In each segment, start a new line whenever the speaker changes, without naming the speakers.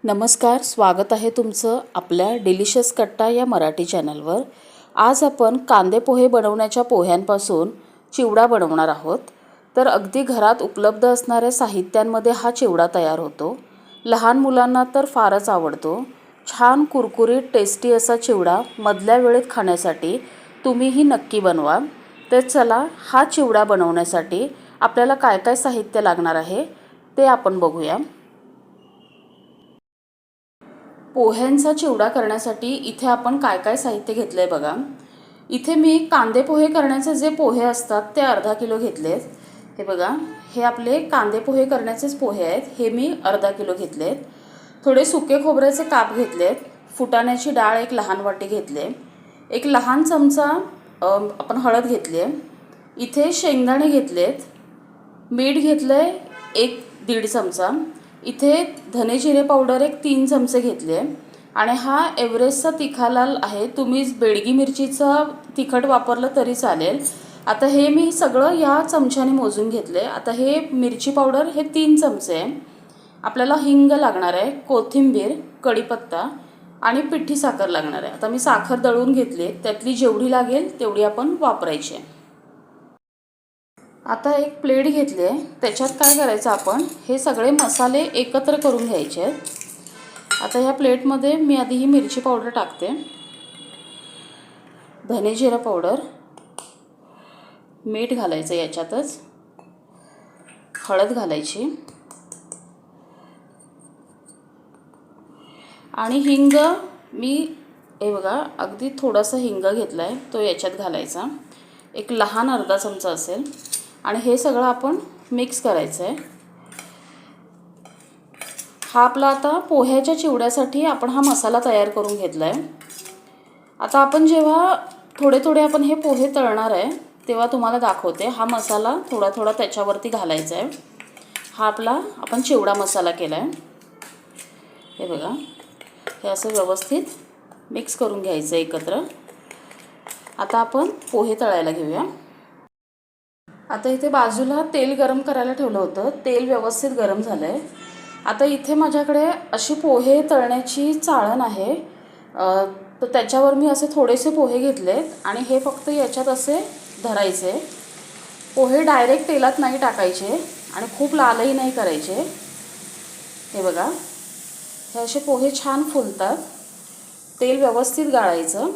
नमस्कार, स्वागत आहे तुमचं आपल्या डिलिशियस कट्टा या मराठी चॅनलवर। आज आपण कांदे पोहे बनवण्याच्या पोह्यांपासून चिवडा बनवणार आहोत। तर अगदी घरात उपलब्ध असणाऱ्या साहित्यांमध्ये हा चिवडा तयार होतो। लहान मुलांना तर फारच आवडतो। छान कुरकुरीत टेस्टी असा चिवडा मधल्या वेळेत खाण्यासाठी तुम्हीही नक्की बनवा। तर चला, हा चिवडा बनवण्यासाठी आपल्याला काय काय साहित्य लागणार आहे ते आपण बघूया। पोह्यांचा चिवडा करण्यासाठी इथे आपण काय काय साहित्य घेतलंय बघा। इथे मी कांदे पोहे करण्याचे जे पोहे असतात ते अर्धा किलो घेतलेत। हे बघा, हे आपले कांदे पोहे करण्याचेच पोहे आहेत। हे मी अर्धा किलो घेतलेत। थोडे सुके खोबऱ्याचे काप घेतलेत। फुटाण्याची डाळ एक लहान वाटी घेतले। एक लहान चमचा आपण हळद घेतली आहे। इथे शेंगदाणे घेतलेत। मीठ घेतलंय 1-1.5 चमचा। इथे धने जिरे पावडर एक 3 चमचे घेतले आणि हा एव्हरेस्टचा तिखा लाल आहे। तुम्ही बेडगी मिरचीचा तिखट वापरलं तरी चालेल। आता हे मी सगळं या चमच्याने मोजून घेतले। आता हे मिरची पावडर हे 3 चमचे आहे। आपल्याला हिंग लागणार आहे, कोथिंबीर, कढीपत्ता आणि पिठी साखर लागणार आहे। आता मी साखर दळून घेतली, त्यातली जेवढी लागेल तेवढी आपण वापरायची आहे। आता एक प्लेट घेतली आहे, त्याच्यात काय करायचं, आपण हे सगळे मसाले एकत्र करून घ्यायचे आहेत। आता ह्या प्लेटमध्ये मी आधी ही मिरची पावडर टाकते, धने जिरा पावडर, मीठ घालायचं याच्यातच, हळद घालायची आणि हिंग मी हे बघा अगदी थोडासा हिंग घेतलाय तो याच्यात घालायचा, एक लहान अर्धा चमचा असेल आणि हे सगळं आपण मिक्स करायचं आहे। हा आपला आता पोह्याच्या चिवड्यासाठी आपण हा मसाला तयार करून घेतलाय। आता आपण जेव्हा थोडे थोडे आपण हे पोहे तळणार आहे तेव्हा तुम्हाला दाखवते। हा मसाला थोडा थोडा त्याच्यावरती घालायचा आहे। हा आपला आपण चिवडा मसाला केलाय। हे बघा, हे असं व्यवस्थित मिक्स करून घ्यायचं एकत्र। आता आपण पोहे तळायला घेऊया। आता इथे बाजूला तेल गरम करायला ठेवलं होतं, तेल व्यवस्थित गरम झालंय। आता इथे माझ्याकडे अशी पोहे तळण्याची चाळण आहे, तर त्याच्यावर मी असे थोडेसे पोहे घेतलेत आणि हे फक्त याच्यात असे धरायचे। पोहे डायरेक्ट तेलात नाही टाकायचे आणि खूप लालही नाही करायचे। हे बघा, हे असे पोहे छान फुलतात। तेल व्यवस्थित गाळायचं।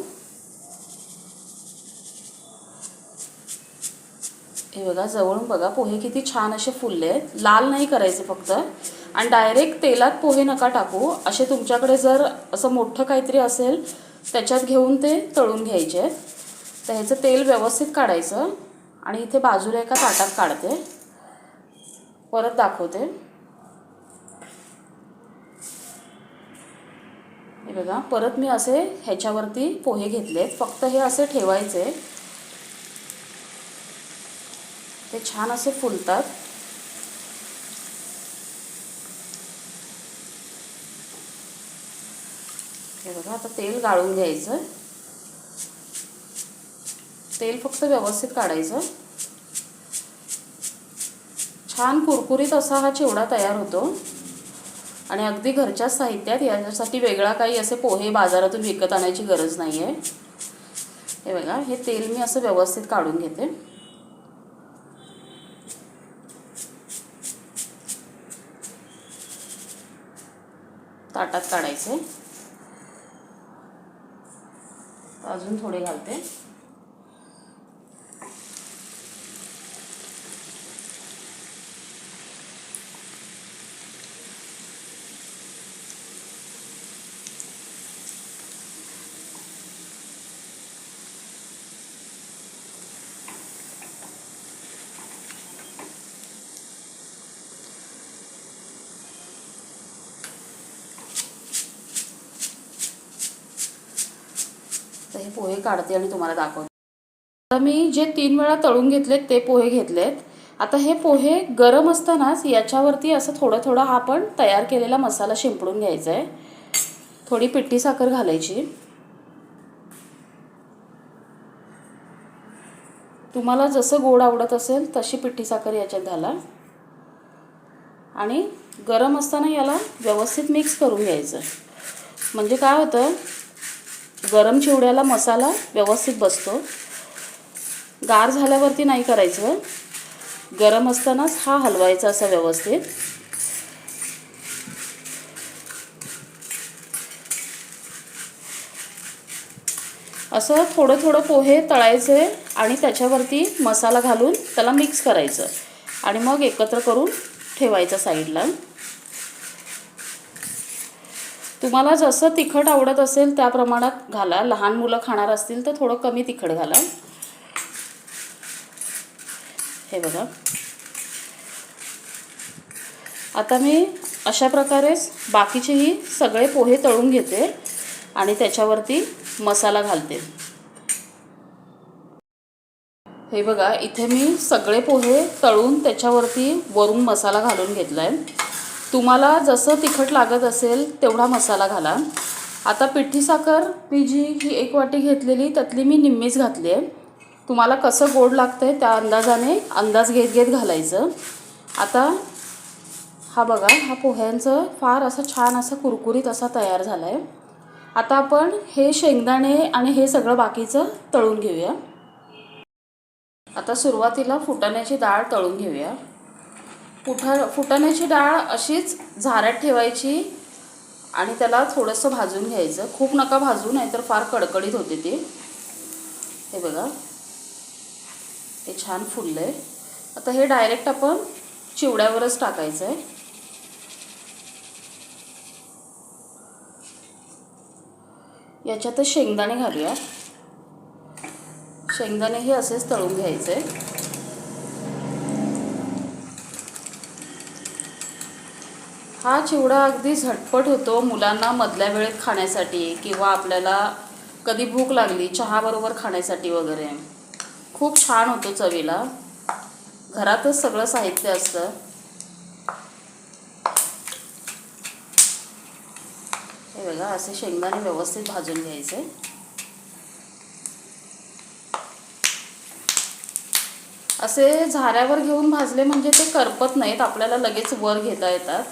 हे बघा, जवळून बघा पोहे किती छान असे फुलले आहेत। लाल नाही करायचे फक्त, आणि डायरेक्ट तेलात पोहे नका टाकू। असे तुमच्याकडे जर असं मोठं काहीतरी असेल त्याच्यात घेऊन ते तळून घ्यायचे। तर ह्याचं तेल व्यवस्थित काढायचं आणि इथे बाजूला एका ताटात काढते, परत दाखवते। हे बघा, परत मी असे ह्याच्यावरती पोहे घेतलेत, फक्त हे असे ठेवायचे, ते छान असे फुलतात। हे बघा, आता तेल गाळून घ्यायचं, तेल फक्त व्यवस्थित काढायचं। छान कुरकुरीत असा हा चिवडा तयार होतो आणि अगदी घरच्या साहित्यात। याच्यासाठी वेगळा काही असे पोहे बाजारातून विकत आणायची गरज नाही आहे। हे बघा, हे तेल मी असं व्यवस्थित काढून घेते। ताटात काढायचे, अजून थोडे घालते। तर हे पोहे काढते आणि तुम्हाला दाखवते। आता मी जे 3 वेळा तळून घेतलेत ते पोहे घेतलेत। आता हे पोहे गरम असतानाच याच्यावरती असं थोडं थोडं आपण तयार केलेला मसाला शिंपडून घ्यायचा आहे। थोडी पिठी साखर घालायची, तुम्हाला जसं गोड आवडत असेल तशी पिठी साखर याच्यात घाला आणि गरम असताना याला व्यवस्थित मिक्स करून घ्यायचं. म्हणजे काय होतं, गरम चिवड्याला मसाला व्यवस्थित बसतो. गार झाल्यावरती नाही करायचं, गरम असतानाच हा हलवायचा असा व्यवस्थित. असं थोडं थोडं पोहे तळायचे आणि त्याच्यावरती मसाला घालून त्याला मिक्स करायचं आणि मग एकत्र करून ठेवायचं साईडला. तुम्हाला जसं तिखट आवडत असेल त्या प्रमाणात घाला. लहान मुलं खाणार असतील तर थोडं कमी तिखट घाला. हे बघा, आता मी अशा प्रकारेच बाकीचेही सगळे पोहे तळून घेते आणि त्याच्यावरती मसाला घालते. हे बघा, इथे मी सगळे पोहे तळून त्याच्यावरती वरून मसाला घालून घेतला आहे. तुम्हाला जसं तिखट लागत असेल तेवढा मसाला घाला. आता पिठी साखर मी जी ही 1 वाटी घेतलेली त्यातली मी निम्मीच घातली आहे. तुम्हाला कसं गोड लागतं आहे त्या अंदाजाने अंदाज घेत घेत घालायचं. आता हा बघा, हा पोह्यांचं फार असं छान असा कुरकुरीत असा तयार झाला आहे. आता आपण हे शेंगदाणे आणि हे सगळं बाकीचं तळून घेऊया. आता सुरुवातीला फुटाण्याची डाळ तळून घेऊया. फुटाण्याची डाळ अशीच झाऱ्यात ठेवायची आणि त्याला थोडंसं भाजून घ्यायचं. खूप नका भाजू, नाहीतर फार कडकडीत होते ती. हे बघा, हे छान फुललं आहे. आता हे डायरेक्ट आपण चिवड्यावरच टाकायचं आहे. याच्यातच शेंगदाणे घालूया. शेंगदाणे हे असेच तळून घ्यायचे. हा चिवडा अगदी झटपट होतो मुलांना मधल्या वेळेत खाण्यासाठी किंवा आपल्याला कधी भूक लागली चहाबरोबर खाण्यासाठी वगैरे. खूप छान होतो चवीला. घरातच सगळं साहित्य असतं. हे बघा, असे शेंगदाणे व्यवस्थित भाजून घ्यायचे. असे झाऱ्यावर घेऊन भाजले म्हणजे ते करपत नाहीत, आपल्याला लगेच वर घेता येतात.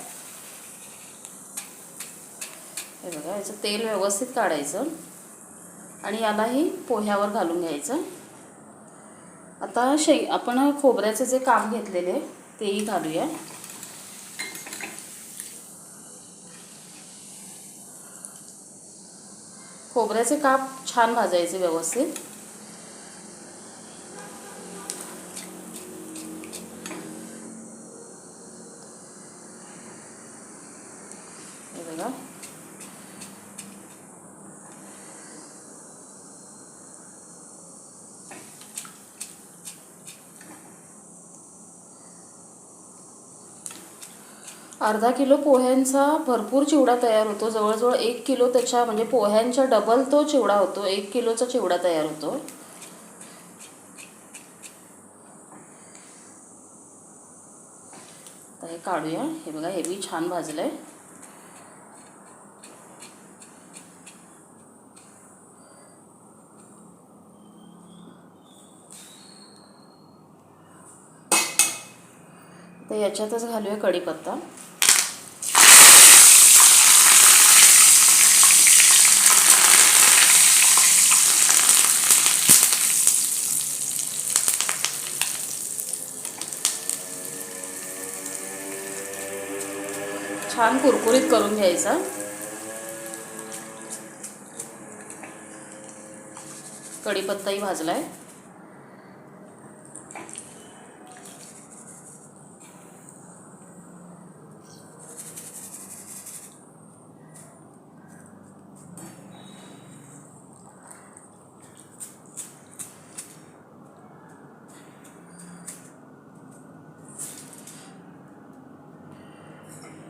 हे बघा, याचं तेल व्यवस्थित काढायचं आणि यालाही पोह्यावर घालून घ्यायचं. आता आपण खोबऱ्याचे जे काप घेतलेले तेही घालूया. खोबऱ्याचे काप छान भाजायचे व्यवस्थित. हे बघा, अर्धा किलो पोह्यांचा भरपूर चिवडा तयार होतो. जवळजवळ 1 किलो त्याच्या म्हणजे पोह्यांच्या डबल तो चिवडा होतो. 1 किलोचा चिवडा तयार होतो. आता हे काढूया. हे बघा, हे बी छान भाजलंय. तर याच्यातच घालूया कढीपत्ता. छान कुरकुरीत करून घ्यायचा. कढीपत्ताही भाजलाय.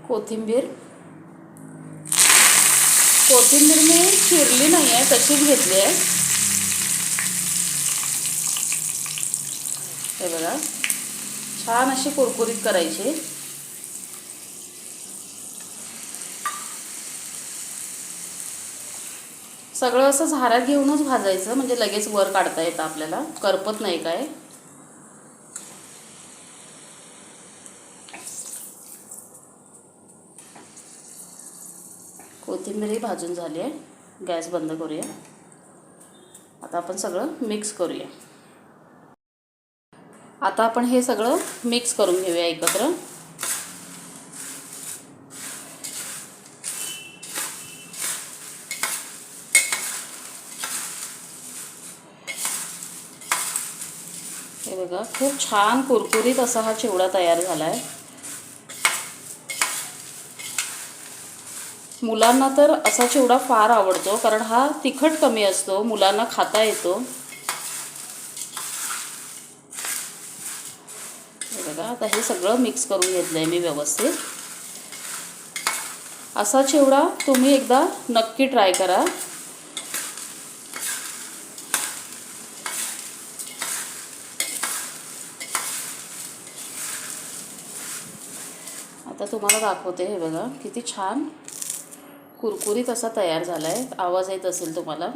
कोथिंबीर मी चिरली नाही आहे, तशीच घेतली आहे. हे बघा, छान अशी कुरकुरीत करायची. सगळं असं झाऱ्यात घेऊनच भाजायचं म्हणजे लगेच वर काढता येतं आपल्याला, करपत नाही काय. कोथिंबीरही भाजून झाली आहे. गॅस बंद करूया. आता आपण सगळं मिक्स करूया. आता आपण हे सगळं मिक्स करून घेऊया एकत्र. हे बघा, खूप छान कुरकुरीत असा हा चिवडा तयार झाला आहे. मुलांना तर असा चिवडा फार आवडतो, कारण हा तिखट कमी असतो, मुलांना खाता येतो. हे बघा, आता हे सगळं मिक्स करून घेतलं आहे मी व्यवस्थित. असा चिवडा तुम्ही एकदा नक्की ट्राय करा. आता तुम्हाला दाखवते. हे बघा, किती छान कुरकुरीत असा तयार झाला आहे. आवाज येत असेल तुम्हाला.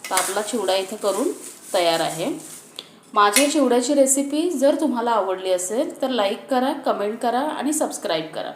तर आपला चिवडा इथे करून तयार आहे. माझ्या चिवड्याची रेसिपी जर तुम्हाला आवडली असेल तर लाईक करा, कमेंट करा आणि सबस्क्राईब करा.